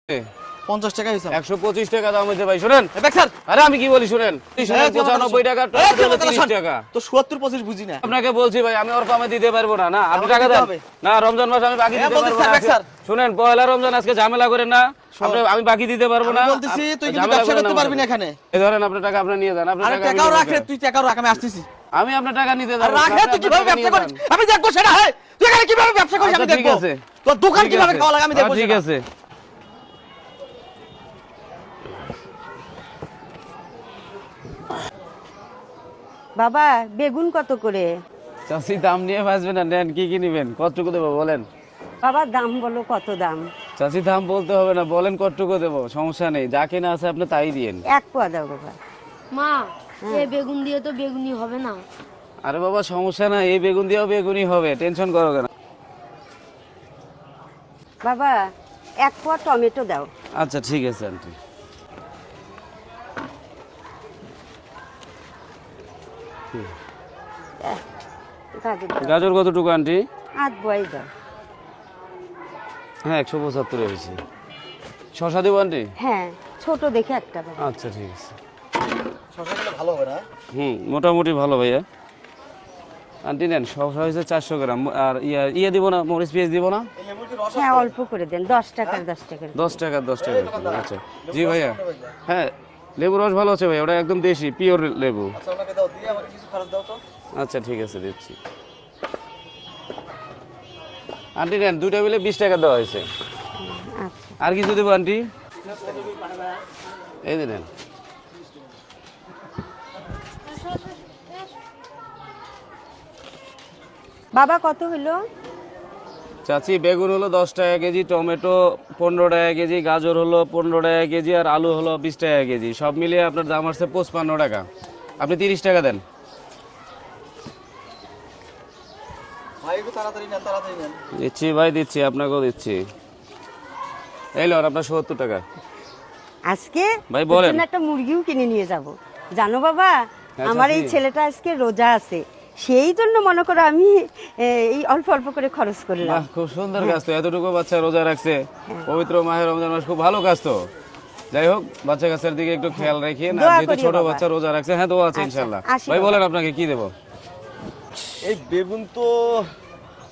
50 টাকা হিসাব 125 টাকা দাম হইছে ভাই শুনেন দেখ স্যার আরে আমি কি বলি শুনেন 95 টাকা 30 টাকা তো 70 25 বুঝি না আপনাকে বলছি ভাই আমি ওর কমে দিতে পারবো না না আপনি টাকা দেন না রমজান মাস আমি বাকি দিতে পারবো না শুনেন পয়লা রমজান আজকে ঝামেলা করেন না আমি বাকি দিতে পারবো না বলতেছি তুই কিন্তু ব্যবসা করতে পারবি না এখানে এই ধরেন আপনার টাকা আপনি নিয়ে যান আপনার আরে টাকাও রাখ তুই টাকাও রাখ আমি আসতেছি আমি আপনার টাকা নিতে যাব রাখে তুই কিভাবে ব্যবসা করিস আমি দেখবো সেটা হ্যাঁ তুই এখানে কিভাবে ব্যবসা করিস আমি দেখবো তোর দোকান কিভাবে খাওয়া লাগে আমি দেখবো ঠিক আছে বাবা বেগুন কত করে? চাষি দাম নিয়ে বাঁচবেন না নেন কি নেবেন কতটুকু দেবো বলেন বাবা দাম বলো কত দাম? চাষি দাম বলতে হবে না বলেন কতটুকু দেবো সমস্যা নেই যা কেনা আছে আপনি তাই দিয়েন 1 পোয়া দাও বাবা। মা এই বেগুন দিয়ে তো বেগুনি হবে না। আরে বাবা সমস্যা না এই বেগুন দিয়েও বেগুনি হবে টেনশন করো কেন বাবা 1 পোয়া টমেটো দাও। আচ্ছা ঠিক আছে আন্টি গাজর দাও। গাজর কতটুকু আন্টি 8 পোয়াই দাও। হ্যাঁ 175 হয়েছে শশা দেবো আন্টি হ্যাঁ ছোট দেখে একটা দাও। আচ্ছা ঠিক আছে শশাটা ভালো হবে না মোটামুটি ভালো ভাইয়া আন্টি নেন শশা হয়েছে 400 গ্রাম আর ইয়া দিব না মরিচ পেঁয়াজ দিব না হ্যাঁ অল্প করে দেন 10 টাকার 10 টাকার। 10 টাকা আচ্ছা জি ভাইয়া হ্যাঁ লেবু রস ভালো আছে ভাই ওটা একদম দেশি পিওর লেবু আচ্ছা আমাকে দাও দিয়ে আমাকে কিছু খরচ দাও তো আচ্ছা ঠিক আছে দিচ্ছি আন্টি নেন দুইটা মিলে 20 টাকা দেওয়া হয়েছে আচ্ছা আর কিছু দেবো আন্টি এই যে নেন বাবা কত হলো? চাচি বেগুন হলো 10 টাকা কেজি টমেটো 15 টাকা কেজি গাজর হলো 15 টাকা কেজি আর আলু হলো 20 টাকা কেজি সব মিলিয়ে আপনার দাম আসছে 55 টাকা আপনি 30 টাকা দেন ভাই একটু তাড়াতাড়ি নেন দিচ্ছি ভাই দিচ্ছি আপনাকেও দিচ্ছি এই লোন আপনার 70 টাকা আজকে ভাই বলেন। তোর জন্য একটা মুরগিও কিনে নিয়ে যাব জানো বাবা আমার এই চাচি। ছেলেটা আজকে রোজা আছে সেই জন্য মনে করো আমি এই অল্প অল্প করে খরচ করলাম। বাহ খুব সুন্দর কাজ তো এতটুকু বাচ্চা রোজা রাখছে পবিত্র মাহে রমজান মাস খুব ভালো কাজ তো যাই হোক বাচ্চা কাচ্চার দিকে একটু খেয়াল রাখিয়ে না দোয়া যেহেতু করি ছোট বাবা। বাচ্চা রোজা রাখছে হ্যাঁ দোয়া আছে আচ্ছা, ইনশাআল্লাহ আসি ভাই বাবা। বলেন আপনাকে কি দেবো এই বেগুন তো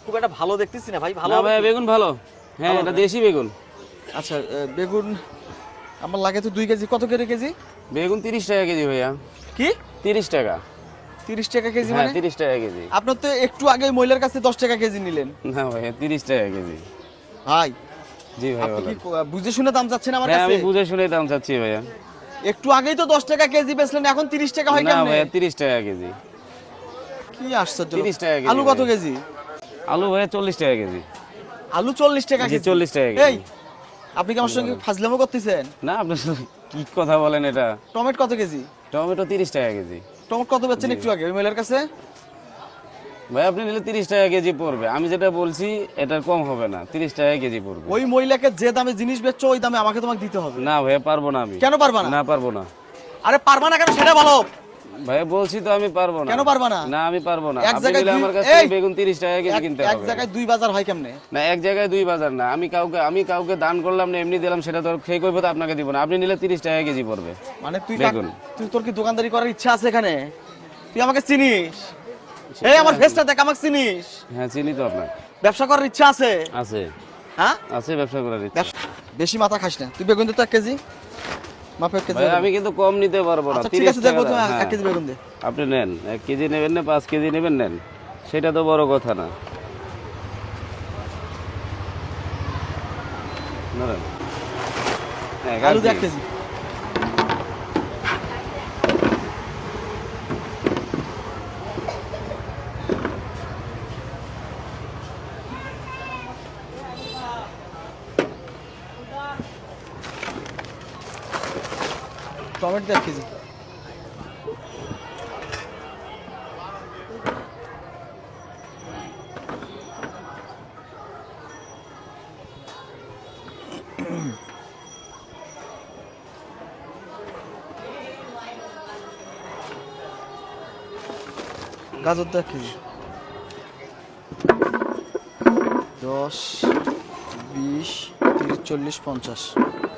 খুব একটা ভালো দেখতেছি না ভাই ভালো না ভাই বেগুন ভালো হ্যাঁ এটা দেশি বেগুন আচ্ছা বেগুন আমার লাগে তো 2 কেজি কত করে কেজি বেগুন 30 টাকা কেজি ভাইয়া কি 30 টাকা 30 টাকা কেজি হ্যাঁ মানে 30 টাকা কেজি আপনার তো একটু আগে মহিলার কাছে 10 টাকা কেজি নিলেন না ভাইয়া 30 টাকা কেজি ভাই জি ভাই আপনি বলেন কি বুঝে শুনে দাম চাচ্ছেন আমার হ্যাঁ কাছে আমি বুঝে শুনে দাম চাচ্ছি ভাইয়া একটু আগেই তো 10 টাকা কেজি বেচলেন এখন 30 টাকা হয় না কেমনে ভাইয়া 30 টাকা কেজি কি আশ্চর্য 30 টাকা কেজি আলু কত ভাই। কেজি আলু ভাইয়া 40 টাকা কেজি আলু 40 টাকা জি, কেজি 40 টাকা এই কেজি। আপনি কি আমার সঙ্গে ফাজলামো করতেছেন না আপনি কি কথা বলেন এটা টমেটো কত কেজি টমেটো 30 টাকা কেজি টমেটো কত বেচছেন একটু আগে ওই মহিলার কাছে ভাই আপনি নিলে 30 টাকা কেজি পড়বে আমি যেটা বলছি এটার কম হবে না 30 টাকা কেজি পড়বে ওই মহিলাকে যে দামে জিনিস বেচছো ওই দামে আমাকে তোমাকে দিতে হবে না ভাইয়া পারবো না আমি কেন পারবা না না পারবো না আরে পারবা না কেন সেটা বলো ভাইয়া বলছি তো আমি পারবো না কেন পারবা না? না আমি পারবো না এক আপনি জায়গায় নিলে দুই- আমার কাছে এই! বেগুন 30 টাকা কেজি কিনতে এক হবে জায়গায় দুই বাজার হয় কেমনে না এক জায়গায় দুই বাজার না আমি কাউকে দান করলাম না এমনি দিলাম সেটা তো সেই কইবো তো আপনাকে দিব না আপনি নিলে 30 টাকা কেজি পড়বে মানে তুই বেগুন। তুই তোর কি দোকানদারি করার ইচ্ছা আছে এখানে তুই আমাকে চিনিস এই আমার ফেসটা দেখ আমাকে চিনিস হ্যাঁ চিনি তো আপনার ব্যবসা করার ইচ্ছা আছে আছে হ্যাঁ আছে ব্যবসা করার ইচ্ছা। বেশি মাথা খাস না তুই বেগুন দে তো 1 কেজি মাপে 1 কেজি ভাই আমি কিন্তু কম নিতে পারবো না আচ্ছা ঠিক 30 আছে দেখো টাকা তুমি দাম, 1 হ্যাঁ। কেজি বেগুন দে আপনি নেন 1 কেজি নেবেন না 5 কেজি নেবেন নেন সেটা তো বড় কথা না নেন। হ্যাঁ, আলু দে 1 গাছ কেজি টমেটো দে 1 কেজি গাজর দে 1 কেজি 10 20 30 40 50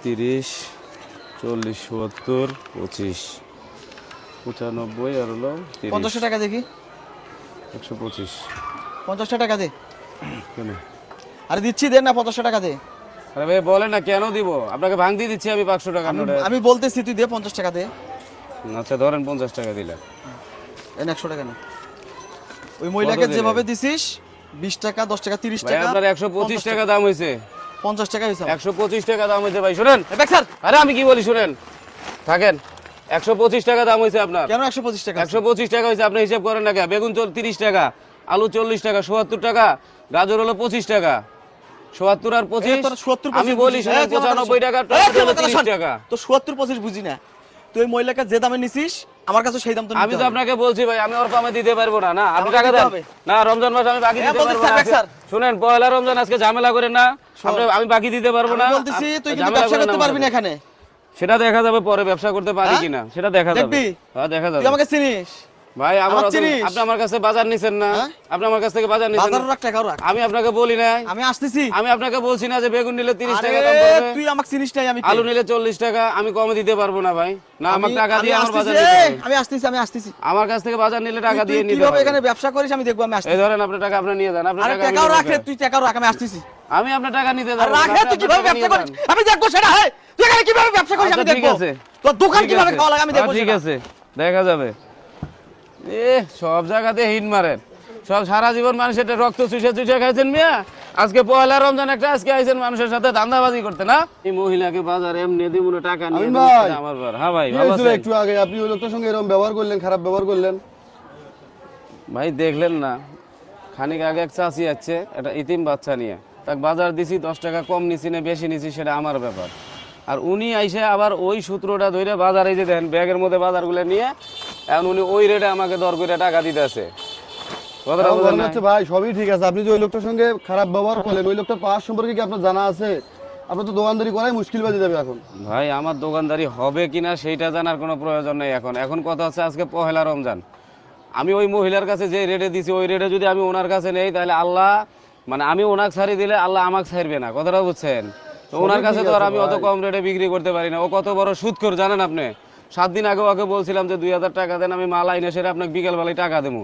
তিরিশ, 40, 70, 25, 95 আর হলো 30, 50 টাকা দেখি 125। 50 টাকা দে। কেন? আরে দিচ্ছি, দেন না 50 টাকা দে। আরে ভাই বলেন না কেন দিব? আপনাকে ভাঙ দিয়ে দিচ্ছি আমি 500 টাকা নোটে। আমি বলতেছি তুই দে 50 টাকা দে। আচ্ছা ধরেন 50 টাকা দিলে। এন 100 টাকা নে। ওই মহিলাকে দিলেন? যেভাবে দিছিস 20 টাকা, 10 টাকা, 30 ভাই টাকা, আপনার 125 টাকা দাম হয়েছে। 50 টাকা হইছে। 125 টাকা দাম হয়েছে ভাই, শুনেন। এ স্যার, আরে আমি কি বলি শুনেন, থাকেন। 125 টাকা দাম হয়েছে আপনার। কেন 125 টাকা? 125 টাকা হয়েছে, আপনি হিসাব করেন না কেন? বেগুন 30 টাকা, আলু 40 টাকা, 77 টাকা, গাজর হলো 25 টাকা। 77 আর 25, তোর 70 আমি বলি শুনেন 95 টাকা, টমেটো হলো 30 টাকা। তো 70 25 বুঝি না। তুই ওই মহিলাকে যে দামে নিছিস আমার কাছে সেই দাম তো নিতে আমি তো হবে। আপনাকে বলছি ভাই, আমি ওর কমে দিতে পারবো না। না আপনি আমাকে টাকা দিতে দেন হবে। না, রমজান মাস আমি বাকি দিতে বলতে পারবো স্যার, না। স্যার। শুনেন, পয়লা রমজান আজকে ঝামেলা করেন না, আমি বাকি দিতে পারবো না। আমি বলতেছি তুই কিন্তু ঝামেলা ব্যবসা করেন করতে আমার পারবি না সাথে। এখানে। সেটা দেখা যাবে পরে, ব্যবসা করতে পারি হ্যাঁ? কিনা সেটা দেখা যাবে। দেখবি? হ্যাঁ দেখা তুই যাবে। আমাকে চিনিস? ভাই আমার আমার চিনিস? আপনি আমার কাছে বাজার নিছেন না? হ্যাঁ? আপনি আমার কাছ থেকে বাজার নিছেন বাজার না? রাখ, টাকাও রাখ। আমি আপনাকে বলি নাই? আমি আসতেছি। আমি আপনাকে বলছি না যে বেগুন নিলে 30 আরে টাকা দাম পড়বে? তুই আমাকে চিনিস নাই, আমি কে? আলু নিলে 40 টাকা, আমি কমে দিতে পারবো না ভাই। না আমার আমি- টাকা দিয়ে আমি আমার বাজার আসতেছি, নিতে এই, হবে। আমি আসতেছি। আমার কাছ থেকে বাজার নিলে টাকা তুই দিয়ে নিতে কিভাবে হবে। এখানে ব্যবসা করিস আমি দেখবো, আমি এই আসতেছি। ধরেন আপনার টাকা আপনি নিয়ে যান, আপনার আরে টাকা আমি টাকাও নিবো রাখ রে, কেন? তুই টাকাও রাখ, আমি আসতেছি। আমি আপনার টাকা নিতে আর যাবো। রাখ রে, তুই কিভাবে ব্যবসা করিস আমি দেখবো সেটা। হয় তুই এখানে কিভাবে ব্যবসা করিস আমি আচ্ছা, ঠিক দেখবো। আছে। তোর দোকান ঠিক কিভাবে আছে। খাওয়া লাগে আমি দেখবো ঠিক সেটা। আছে, দেখা যাবে। সব জায়গাতে হিট মারেন, সব সারা জীবন মানুষ এটা রক্ত চুষে চুষে খাইছেন মিয়া। আজকে পয়লা রমজান একটা, আজকে আইছেন মানুষের সাথে ধান্দাবাজি করতে না? এই মহিলাকে বাজারে এমনি দিমুনে টাকা নিয়ে আমিন ভাই। দিচ্ছে আমার বার। হ্যাঁ ভাই কি ভালো হয়েছিল আছেন? একটু আগে আপনি ওই লোকটার সঙ্গে এরকম ব্যবহার করলেন, খারাপ ব্যবহার করলেন? ভাই দেখলেন না, খানিক আগে এক চাচি আছে একটা ইতিম বাচ্চা নিয়ে, তাকে বাজার দিছি 10 টাকা কম নিছি না বেশি নিছি সেটা আমার ব্যাপার। আর উনি আইসে আবার ওই সূত্রটা ধরে বাজারে যে দেখেন ব্যাগের মধ্যে বাজারগুলো নিয়ে এখন উনি ওই রেটে আমাকে দর করে টাকা দিতেছে। কথাটা আমার বুঝেন মনে নাই? হচ্ছে ভাই সবই ঠিক আছে, আপনি যে ওই লোকটার সঙ্গে খারাপ ব্যবহার করলেন, ওই লোকটার পাওয়ার সম্পর্কে কি আপনার জানা আছে? আপনার তো দোকানদারি করাই মুশকিল বাজে যাবে এখন। ভাই আমার দোকানদারি হবে কিনা সেইটা জানার কোনো প্রয়োজন নেই এখন। এখন কথা হচ্ছে আজকে পহেলা রমজান, আমি ওই মহিলার কাছে যে রেটে দিছি ওই রেটে যদি আমি ওনার কাছে নেই তাহলে আল্লাহ, মানে আমি ওনাকে ছাড়ি দিলে আল্লাহ আমাকে ছাড়বে না। কথাটা বুঝছেন? তো ওনার কাছে তো আর আমি অত কম রেটে বিক্রি করতে পারি না। ও কত বড় সুদখোর জানেন আপনি? 7 দিন আগে ওকে বলছিলাম যে 2000 টাকা দেন, আমি মাল আইনে সেটা আপনাকে বিকেলবেলায় টাকা দেবো।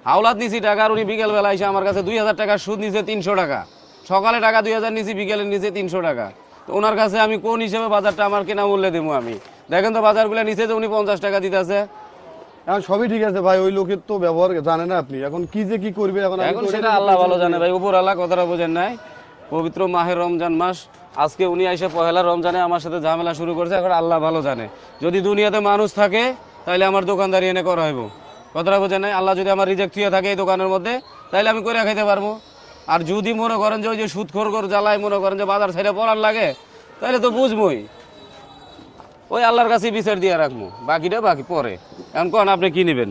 হাওলাত নিছি টাকা, আর উনি বিকেলবেলা এসে আমার কাছে 2000 টাকার সুদ নিছে 300 টাকা। সকালে টাকা 2000 নিছি, বিকেলে নিচে 300 টাকা। তো ওনার কাছে আমি কোন হিসেবে বাজারটা আমার কেনা মূল্যে দেবো? আমি দেখেন তো বাজারগুলো নিচে যে উনি 50 টাকা দিতেছে। এখন সবই ঠিক আছে ভাই, ওই লোকের তো ব্যবহার জানেন না আপনি, এখন কি যে কি করবে এখন আমি এখন তো সেটা ওটাই আল্লাহ ভালো জানে ভাই, উপর আল্লাহ। কথাটা বোঝেন নাই? পবিত্র মাহে রমজান মাস, আজকে উনি এসে পহেলা রমজানে আমার সাথে ঝামেলা শুরু করছে। এখন আল্লাহ ভালো জানে, যদি দুনিয়াতে মানুষ থাকে তাহলে আমার দোকানদারি এনে করা হইব। কথাটা বোঝেন নাই? আল্লাহ যদি আমার রিজেক্ট হয়ে থাকে এই দোকানের মধ্যে তাহলে আমি করে খাইতে পারবো। আর যদি মনে করেন যে ওই যে সুদখোর জ্বালায় মনে করেন যে বাজার ছেড়ে পড়ার লাগে, তাহলে তো বুঝবই ওই আল্লাহর কাছে বিচার দিয়ে রাখবো, বাকিটা বাকি পরে। এখন কোন আপনি কি নেবেন?